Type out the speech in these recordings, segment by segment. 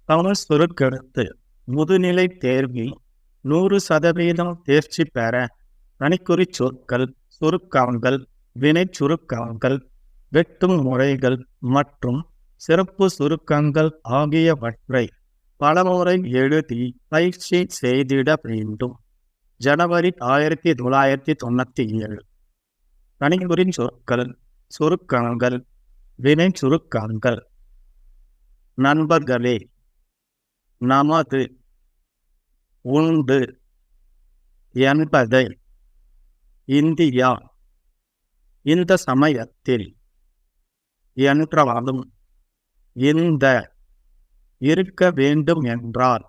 தமிழ் சுருக்கெழுத்து முதுநிலை தேர்வில் 100% தேர்ச்சி பெற தனிக்குறி சொற்கள், சுருக்கங்கள், வினை சுருக்கங்கள், வெட்டும் முறைகள் மற்றும் சிறப்பு சுருக்கங்கள் ஆகியவற்றை பலமுறை எழுதி பயிற்சி செய்திட வேண்டும். ஜனவரி 1997. தனிக்குறி சொற்கள், சுருக்கங்கள், வினை சுருக்கங்கள். நண்பர்களே, நமது, உண்டு என்பதை இந்தியா இந்த சமயத்தில் என்றாலும் இந்த இருக்க வேண்டும் என்றால்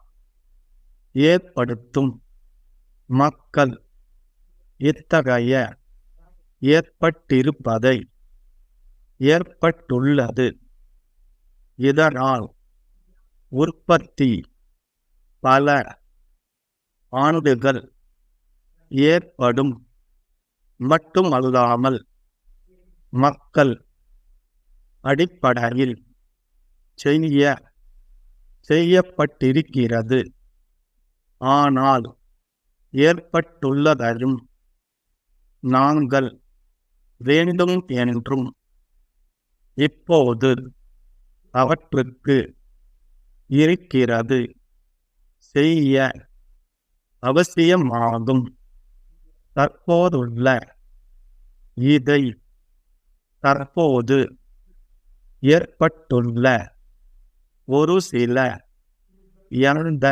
ஏற்படுத்தும் மக்கள் இத்தகைய ஏற்பட்டிருப்பதை ஏற்பட்டுள்ளது. இதனால் உற்பத்தி பல ஆண்டுகள் ஏற்படும் மட்டுமல்லாமல் மக்கள் அடிப்படையில் செய்யப்பட்டிருக்கிறது. ஆனால் ஏற்பட்டுள்ளதையும் நாங்கள் வேண்டும் என்றும் இப்போது அவற்றுக்கு இருக்கிறது செய்ய அவசியமாகும். தற்போதுள்ள இதை தற்போது ஏற்பட்டுள்ள ஒரு சில எந்த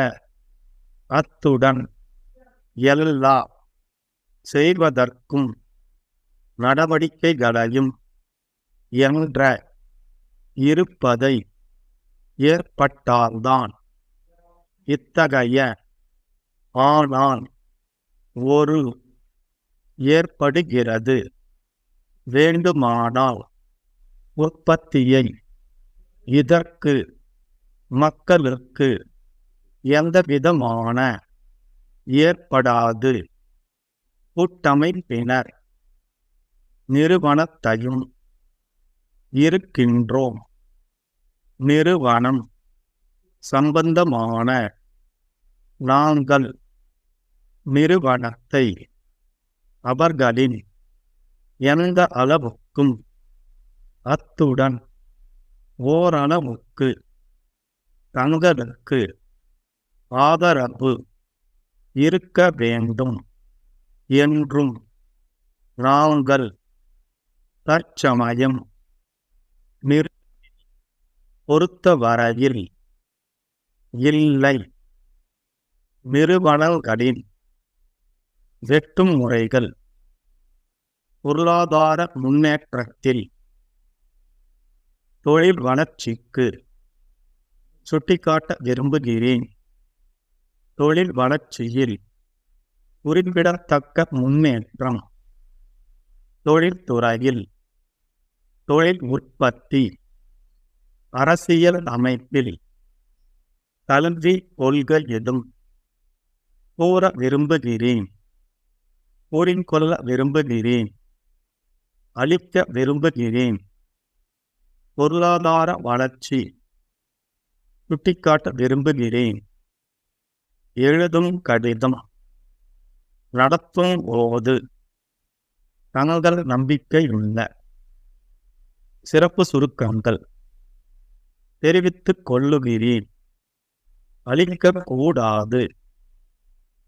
அத்துடன் எல்லா செய்வதற்கும் நடவடிக்கைகளையும் என்ற இருப்பதை ஏற்பட்டால்தான் இத்தகைய ஆனால் ஒரு ஏற்படுகிறது. வேண்டுமானால் உற்பத்தியை இதற்கு மக்களுக்கு எந்தவிதமான ஏற்படாது. கூட்டமைப்பினர் நிறுவனத்தையும் இருக்கின்றோம். நிறுவனம் சம்பந்தமான நாங்கள் நிறுவனத்தை அவர்களின் எந்த அளவுக்கும் அத்துடன் ஓரளவுக்கு தங்களுக்கு ஆதரவு இருக்க வேண்டும் என்றும் நாங்கள் தற்சமயம் பொறுத்தவரையில் இல்லை. நிறுவனங்களின் வெட்டும் முறைகள் பொருளாதார முன்னேற்றத்தில் தொழில் வளர்ச்சிக்கு சுட்டிக்காட்ட விரும்புகிறேன். தொழில் வளர்ச்சியில் குறிப்பிடத்தக்க முன்னேற்றம் தொழில்துறையில், தொழில் உற்பத்தி, அரசியல் அமைப்பில், கல்வி கொள்கையிலும் கூற விரும்புகிறேன், கூறிக்கொள்ள விரும்புகிறேன், அளிக்க விரும்புகிறேன். பொருளாதார வளர்ச்சி சுட்டிக்காட்ட விரும்புகிறேன். எழுதும் கடிதம் நடத்தும் போது தங்கள் நம்பிக்கையுள்ள சிறப்பு சுருக்கங்கள் தெரிவித்துக் கொள்ளுகிறேன். அளிக்கக்கூடாது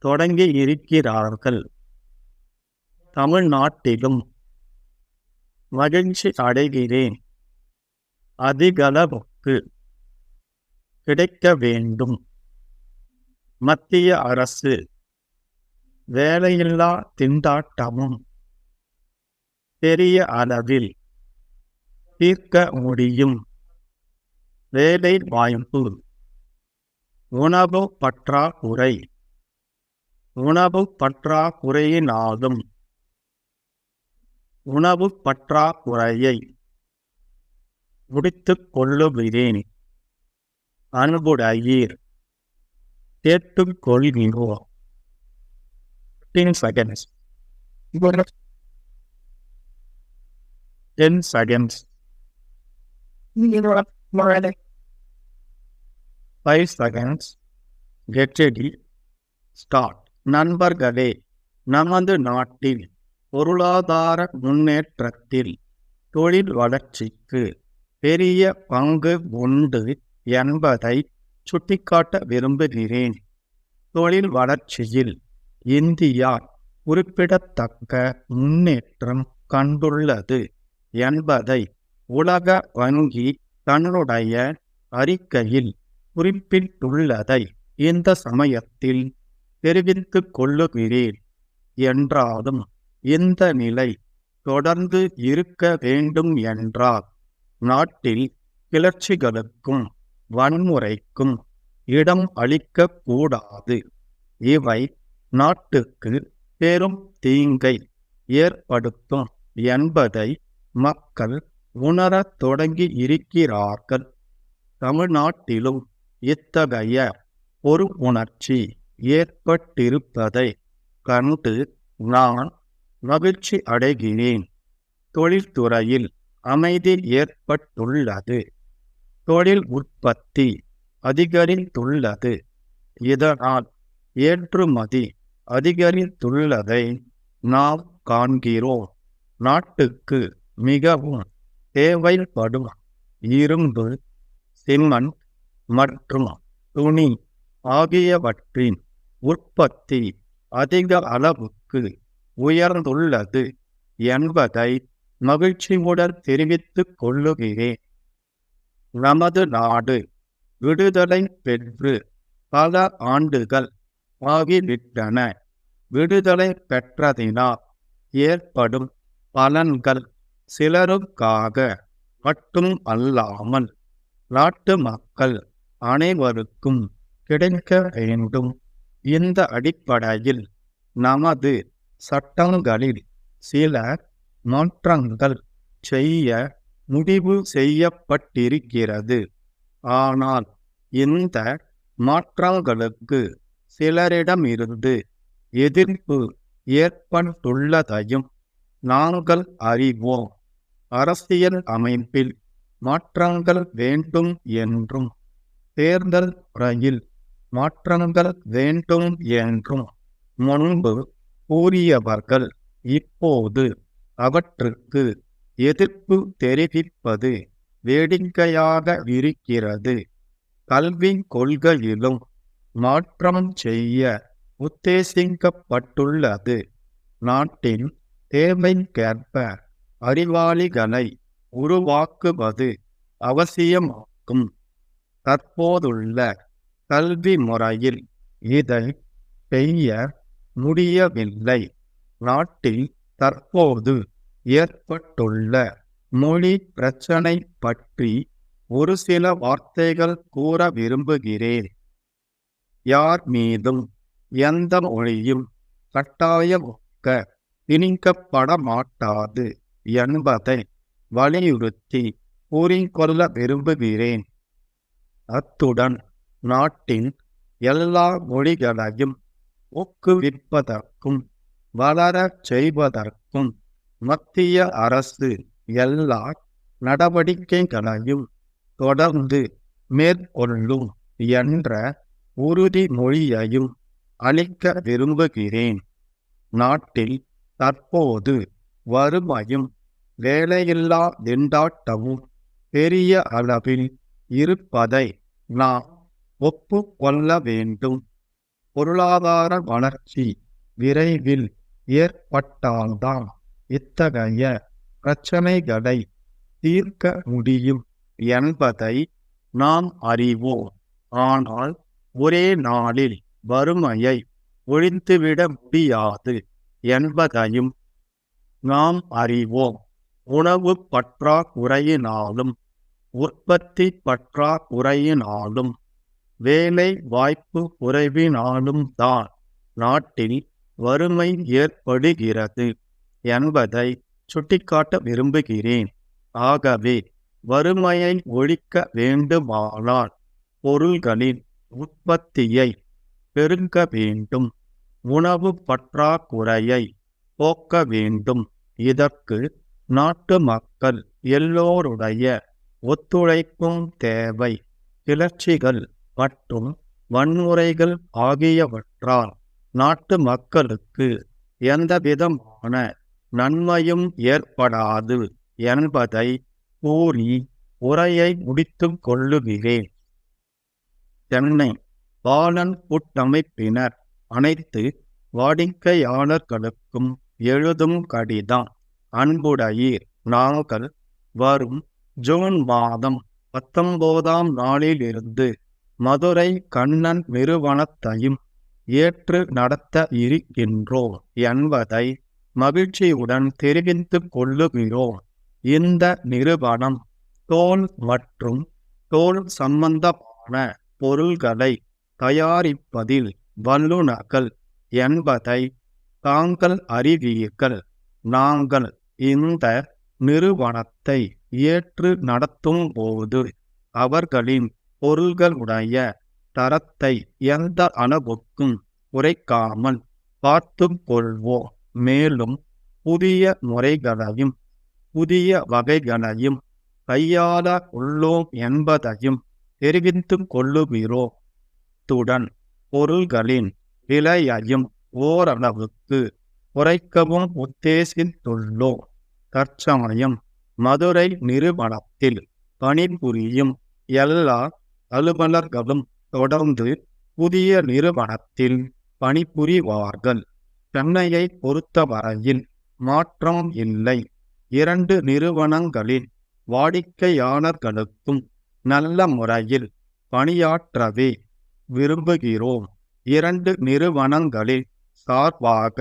தொடங்கி இருக்கிறார்கள். தமிழ்நாட்டிலும் மகிழ்ச்சி அடைகிறேன். அதிகளவுக்கு கிடைக்க வேண்டும். மத்திய அரசு வேலையில்லா திண்டாட்டமும் பெரிய அளவில் தீர்க்க முடியும். வேலை வாய்ப்பு, உணவு பற்றாக்குறை, உணவு பற்றாக்குறையினாலும் உணவு பற்றாக்குறையை முடித்துக் கொள்ளுகிறேன். அன்புடையீர், கேட்டுக்கொள்கிறோம். 15 seconds. 10 seconds. 5 seconds. Get ready. Start. நண்பர்களே, நமது நாட்டில் பொருளாதார முன்னேற்றத்தில் தொழில் வளர்ச்சிக்கு பெரிய பங்கு உண்டு என்பதை சுட்டிக்காட்ட விரும்புகிறேன். தொழில் வளர்ச்சியில் இந்தியா குறிப்பிடத்தக்க முன்னேற்றம் கண்டுள்ளது என்பதை உலக வங்கி தன்னுடைய அறிக்கையில் குறிப்பிட்டுள்ளதை இந்த சமயத்தில் தெரிவித்துக் கொள்ளுகிறேன். என்றாலும் இந்த நிலை தொடர்ந்து இருக்க வேண்டும் என்றால் நாட்டில் கிளர்ச்சிகளுக்கும் வன்முறைக்கும் இடம் அளிக்கக்கூடாது. இவை நாட்டுக்கு பெரும் தீங்கை ஏற்படுத்தும் என்பதை மக்கள் உணரத் தொடங்கி இருக்கிறார்கள். தமிழ்நாட்டிலும் இத்தகைய பொறுப்புணர்ச்சி ஏற்பட்டிருப்பதை கண்டு நான் மகிழ்ச்சி அடைகிறேன். தொழில்துறையில் அமைதி ஏற்பட்டுள்ளது. தொழில் உற்பத்தி அதிகரித்துள்ளது. இதனால் ஏற்றுமதி அதிகரித்துள்ளதை நாம் காண்கிறோம். நாட்டுக்கு மிகவும் தேவைப்படும் இரும்பு, சிமெண்ட் மற்றும் துணி ஆகியவற்றின் உற்பத்தி அதிக அளவுக்கு உயர்ந்துள்ளது என்பதை மகிழ்ச்சியுடன் தெரிவித்துக் கொள்ளுகிறேன். நமது நாடு விடுதலை பெற்று பல ஆண்டுகள் ஆகிவிட்டன. விடுதலை பெற்றதினால் ஏற்படும் பலன்கள் சிலருக்காக மட்டும் அல்லாமல் நாட்டு மக்கள் அனைவருக்கும் கிடைக்க வேண்டும். இந்த அடிப்படையில் நமது சட்டங்களில் சில மாற்றங்கள் செய்ய முடிவு செய்யப்பட்டிருக்கிறது. ஆனால் இந்த மாற்றங்களுக்கு சிலரிடமிருந்து எதிர்ப்பு ஏற்பட்டுள்ளதையும் நாங்கள் அறிவோம். அரசியல் அமைப்பில் மாற்றங்கள் வேண்டும் என்றும் தேர்தல் முறையில் மாற்றங்கள் வேண்டும் என்றும் முன்பு கூறியவர்கள் இப்போது அவற்றுக்கு எதிர்ப்பு தெரிவிப்பது வேடிக்கையாக இருக்கிறது. கல்விக் கொள்கையிலும் மாற்றம் செய்ய உத்தேசிக்கப்பட்டுள்ளது. நாட்டின் தேவைக்கேற்ப அறிவாளிகளை உருவாக்குவது அவசியமாகும். தற்போதுள்ள கல்வி முறையில் இதை செய்ய முடியவில்லை. நாட்டில் தற்போது ஏற்பட்டுள்ள மொழி பிரச்சனை பற்றி ஒரு சில வார்த்தைகள் கூற விரும்புகிறேன். யார் மீதும் எந்த மொழியும் கட்டாயமாக்க திணிக்கப்பட மாட்டாது என்பதை வலியுறுத்தி கூறிக்கொள்ள விரும்புகிறேன். அத்துடன் நாட்டின் எல்லா மொழிகளையும் ஊக்குவிப்பதற்கும் வளரச் செய்வதற்கும் மத்திய அரசு எல்லா நடவடிக்கைகளையும் தொடர்ந்து மேற்கொள்ளும் என்ற உறுதிமொழியையும் அளிக்க விரும்புகிறேன். நாட்டில் தற்போது வறுமையும் வேலையில்லா திண்டாட்டமும் பெரிய அளவில் இருப்பதை நாம் ஒப்புக்கொள்ள வேண்டும். பொருளாதார வளர்ச்சி விரைவில் ஏற்பட்டால்தான் இத்தகைய பிரச்சனைகளை தீர்க்க முடியும் என்பதை நாம் அறிவோம். ஆனால் ஒரே நாளில் வறுமையை ஒழித்துவிட முடியாது என்பதையும் நாம் அறிவோம். உணவு பற்றாக்குறையினாலும் உற்பத்தி பற்றாக்குறையினாலும் வேலை வாய்ப்பு குறைவினாலும் தான் நாட்டில் வறுமை ஏற்படுகிறது என்பதை சுட்டிக்காட்ட விரும்புகிறேன். ஆகவே வறுமையை ஒழிக்க வேண்டுமானால் பொருள்களின் உற்பத்தியை பெருக்க வேண்டும். உணவு பற்றாக்குறையை போக்க வேண்டும். இதற்கு நாட்டு மக்கள் எல்லோருடைய ஒத்துழைப்பும் தேவை. கிளர்ச்சிகள் மற்றும் வன்முறைகள் ஆகியவற்றால் நாட்டு மக்களுக்கு எந்தவிதமான நன்மையும் ஏற்படாது என்பதை கூறி உரையை முடித்துக் கொள்ளுகிறேன். சென்னை பாலன் கூட்டமைப்பினர் அனைத்து வாடிக்கையாளர்களுக்கும் எழுதும் கடிதம். அன்புடையீர், நாங்கள் வரும் ஜூன் மாதம் 19ஆம் நாளிலிருந்து மதுரை கண்ணன் நிறுவனத்தையும் ஏற்று நடத்த இருக்கின்றோம் என்பதை மகிழ்ச்சியுடன் தெரிவித்துக் கொள்ளுகிறோம். இந்த நிறுவனம் தோல் மற்றும் தோல் சம்பந்தமான பொருள்களை தயாரிப்பதில் வல்லுநர்கள் என்பதை தாங்கள் அறிவீர்கள். நாங்கள் இந்த நிறுவனத்தை ஏற்று நடத்தும் போது அவர்களின் பொருள்களுடைய தரத்தை எந்த அளவுக்கும் குறைக்காமல் பார்த்து கொள்வோம். மேலும் புதிய முறைகளையும் புதிய வகைகளையும் கையாள உள்ளோம் என்பதையும் தெரிவித்துக் கொள்ளுகிறோம். துடன் பொருள்களின் விலையையும் ஓரளவுக்கு குறைக்கவும் உத்தேசித்துள்ளோம். தற்சமயம் மதுரை நிறுவனத்தில் பணிபுரியும் எல்லா அலுவலர்களும் தொடர்ந்து புதிய நிறுவனத்தில் பணிபுரிவார்கள். சென்னையை பொறுத்தவரையில் மாற்றம் இல்லை. 2 நிறுவனங்களின் வாடிக்கையாளர்களுக்கும் நல்ல முறையில் பணியாற்றவே விரும்புகிறோம். 2 நிறுவனங்களின் சார்பாக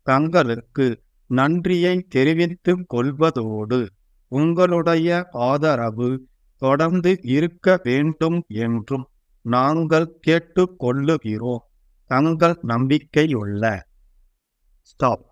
தங்களுக்கு நன்றியை தெரிவித்துக் கொள்வதோடு உங்களுடைய ஆதரவு தொடர்ந்து இருக்க வேண்டும் என்றும் நாங்கள் கேட்டுக்கொள்ளுகிறோம். தங்கள் நம்பிக்கையுள்ள ஸ்டாப்.